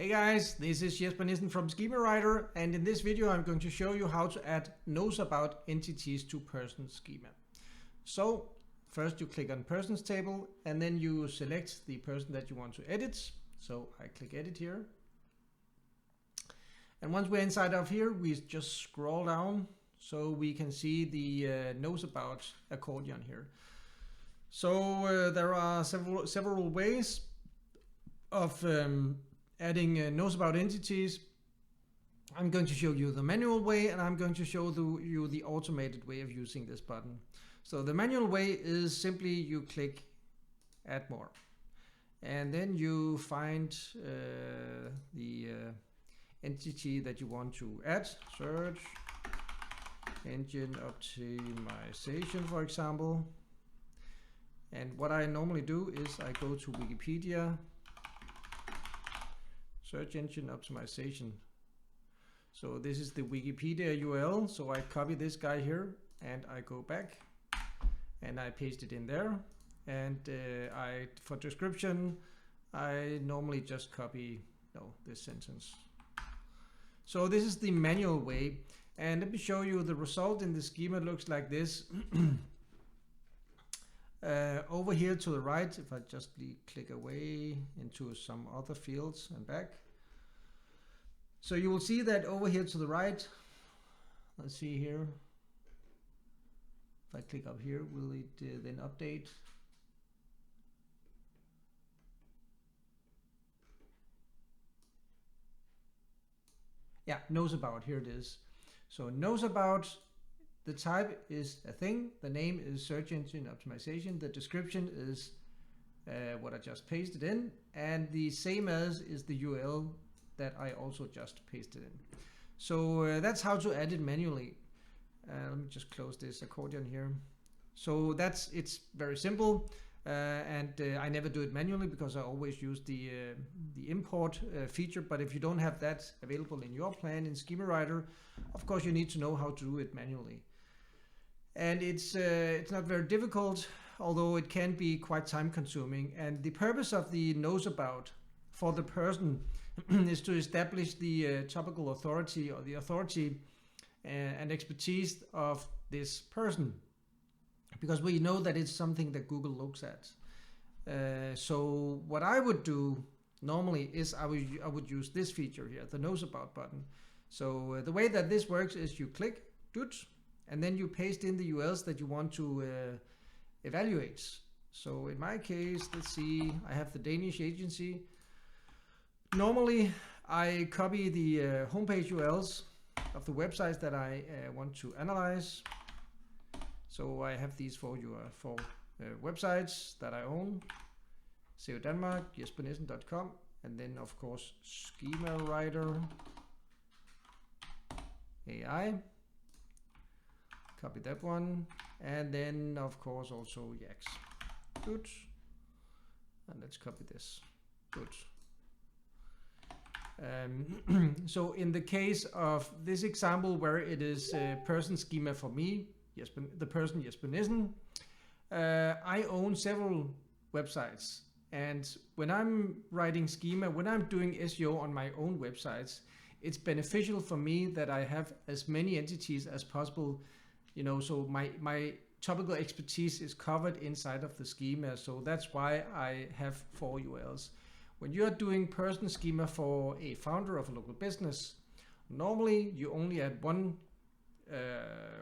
Hey guys, this is Jesper Nissen from Schemawriter, and in this video I'm going to show you how to add Knowsabout entities to person schema. So first you click on persons table and then you select the person that you want to edit. So I click edit here. And once we're inside of here, we just scroll down so we can see the Knowsabout accordion here. So there are several ways of adding Knowsabout entities. I'm going to show you the manual way, and I'm going to show you the automated way of using this button. So the manual way is simply you click add more, and then you find the entity that you want to add. Search engine optimization, for example. And what I normally do is I go to Wikipedia, search engine optimization. So this is the Wikipedia URL. So I copy this guy here and I go back and I paste it in there. And for description, I normally just copy this sentence. So this is the manual way. And let me show you the result in the schema. It looks like this. Over here to the right, if I just click away into some other fields and back. So you will see that over here to the right, let's see here. If I click up here, will it then update? Yeah, Knowsabout, here it is. So Knowsabout. The type is a thing, the name is search engine optimization, the description is what I just pasted in, and the same as is the URL that I also just pasted in. So that's how to add it manually. Let me just close this accordion here. So it's very simple, and I never do it manually because I always use the import feature. But if you don't have that available in your plan in Schemawriter, of course you need to know how to do it manually. And it's not very difficult, although it can be quite time consuming. And the purpose of the Knowsabout for the person is to establish the topical authority or the authority and expertise of this person, because we know that it's something that Google looks at. So what I would do normally is I would use this feature here, the Knowsabout button. So the way that this works is you click and then you paste in the URLs that you want to evaluate. So in my case, let's see, I have the Danish agency. Normally, I copy the homepage URLs of the websites that I want to analyze. So I have these four websites that I own: SEO Denmark, jespernissenseo.com, and then of course schemawriter.ai. Copy that one, and then of course also Yax. Good. And let's copy this. Good. So in the case of this example where it is a person schema for me, the person Jesper Nissen, I own several websites, and when I'm writing schema, when I'm doing SEO on my own websites, it's beneficial for me that I have as many entities as possible. So my topical expertise is covered inside of the schema. So that's why I have 4 URLs. When you're doing person schema for a founder of a local business, normally you only add one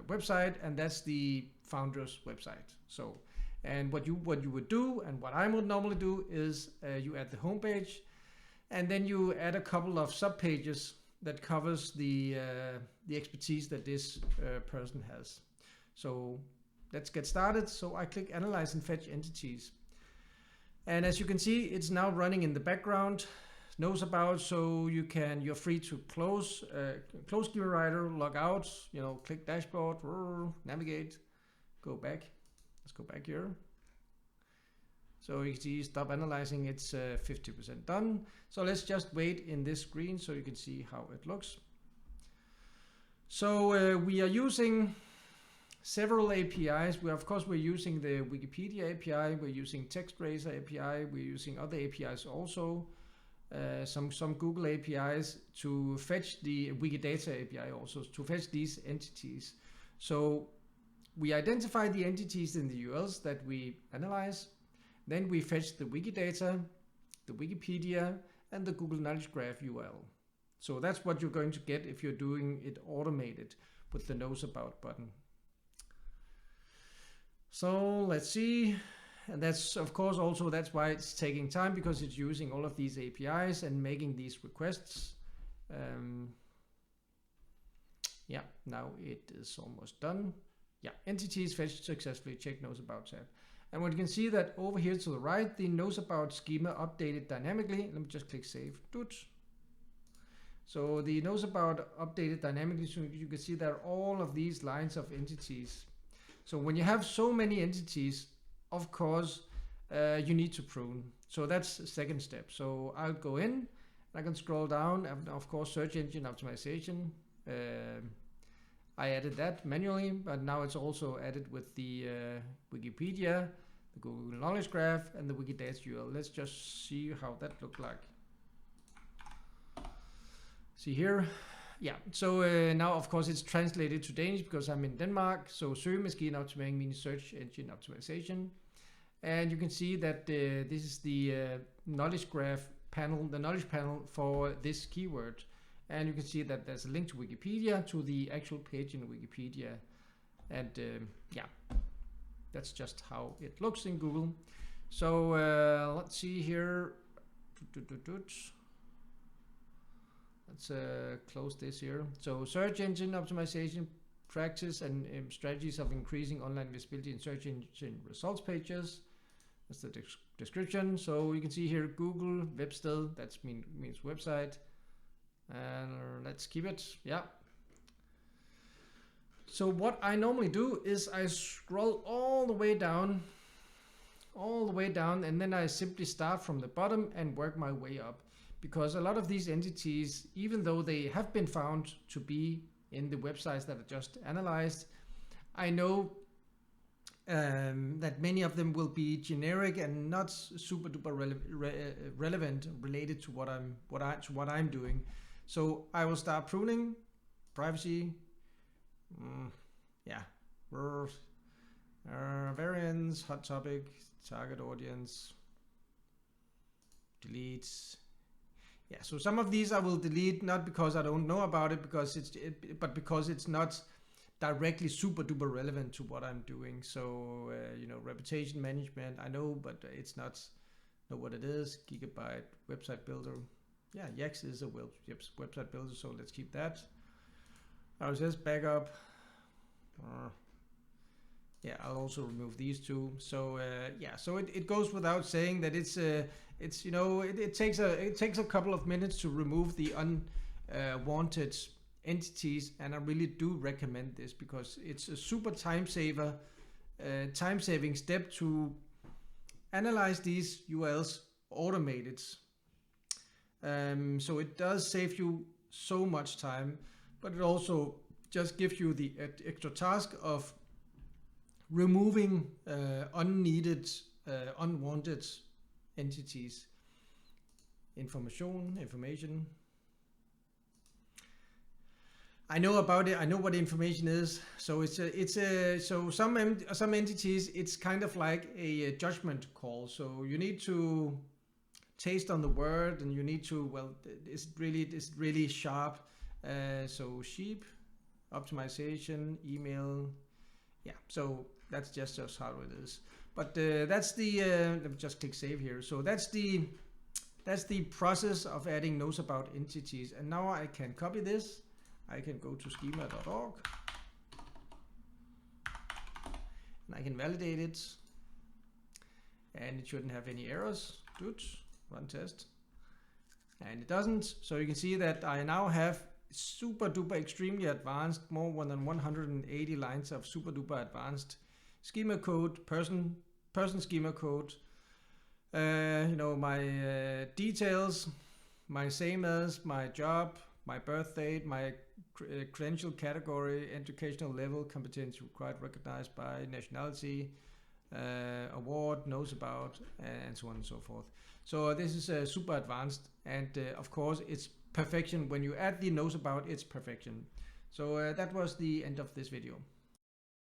website, and that's the founder's website. So, and what you would do, and what I would normally do, is you add the homepage, and then you add a couple of subpages that covers the expertise that this person has. So let's get started. So I click analyze and fetch entities, and as you can see, it's now running in the background. Knowsabout, so you're free to close Schemawriter, log out, click dashboard, navigate, go back. Let's go back here. So you can see stop analyzing, it's 50% done. So let's just wait in this screen so you can see how it looks. So we are using several APIs. We're using the Wikipedia API, we're using TextRaiser API, we're using other APIs also. some Google APIs to fetch the Wikidata API also to fetch these entities. So we identify the entities in the URLs that we analyze. Then we fetch the Wikidata, the Wikipedia, and the Google Knowledge Graph URL. So that's what you're going to get if you're doing it automated with the Knowsabout button. So let's see. And that's of course also that's why it's taking time, because it's using all of these APIs and making these requests. Yeah, now it is almost done. Yeah, entities fetched successfully, check Knowsabout tab. And what you can see that over here to the right, the Knowsabout schema updated dynamically. Let me just click save. So the Knowsabout updated dynamically, so you can see there are all of these lines of entities. So when you have so many entities, of course, you need to prune. So that's the second step. So I'll go in, I can scroll down, and of course search engine optimization. I added that manually, but now it's also added with the Wikipedia, the Google Knowledge Graph, and the Wikidata URL. Let's just see how that looked like. See here, yeah. So now of course it's translated to Danish because I'm in Denmark. So søgemaskineoptimering means search engine optimization, and you can see that this is the knowledge graph panel, the knowledge panel for this keyword. And you can see that there's a link to Wikipedia, to the actual page in Wikipedia. And yeah, that's just how it looks in Google. So let's see here. Let's close this here. So search engine optimization practice and strategies of increasing online visibility in search engine results pages. That's the description. So you can see here Google websted, that means website. And let's keep it, yeah. So what I normally do is I scroll all the way down, and then I simply start from the bottom and work my way up. Because a lot of these entities, even though they have been found to be in the websites that are just analyzed, I know that many of them will be generic and not super duper relevant related to what I'm doing. So I will start pruning, privacy, yeah, variants, hot topic, target audience, delete. Yeah, so some of these I will delete, not because I don't know about it, but because it's not directly super duper relevant to what I'm doing. So you know, reputation management, I know, but it's not know what it is. Gigabyte website builder. Yeah, Yax is a website builder, so let's keep that. RSS backup. Yeah, I'll also remove these two. So yeah, so it goes without saying that it's you know, it takes a couple of minutes to remove the unwanted entities, and I really do recommend this because it's a super time-saving step to analyze these URLs automated. So it does save you so much time, but it also just gives you the extra task of removing unneeded, unwanted entities. Information. I know about it. I know what information is. So so some entities, it's kind of like a judgment call. So you need to taste on the word, and you need to, well, is it really sharp? So sheep, optimization, email, yeah. So that's just how it is. But that's the let me just click save here. So that's the process of adding Knowsabout entities. And now I can copy this. I can go to schema.org and I can validate it, and it shouldn't have any errors. Good. Run test, and it doesn't. So you can see that I now have super duper extremely advanced, more than 180 lines of super duper advanced schema code, person schema code. You know, my details, my same as my job, my birth date, my credential category, educational level, competency required, recognized by, nationality, award, knows about, and so on and so forth. So this is super advanced, And of course, it's perfection. When you add the knows about, it's perfection. So that was the end of this video.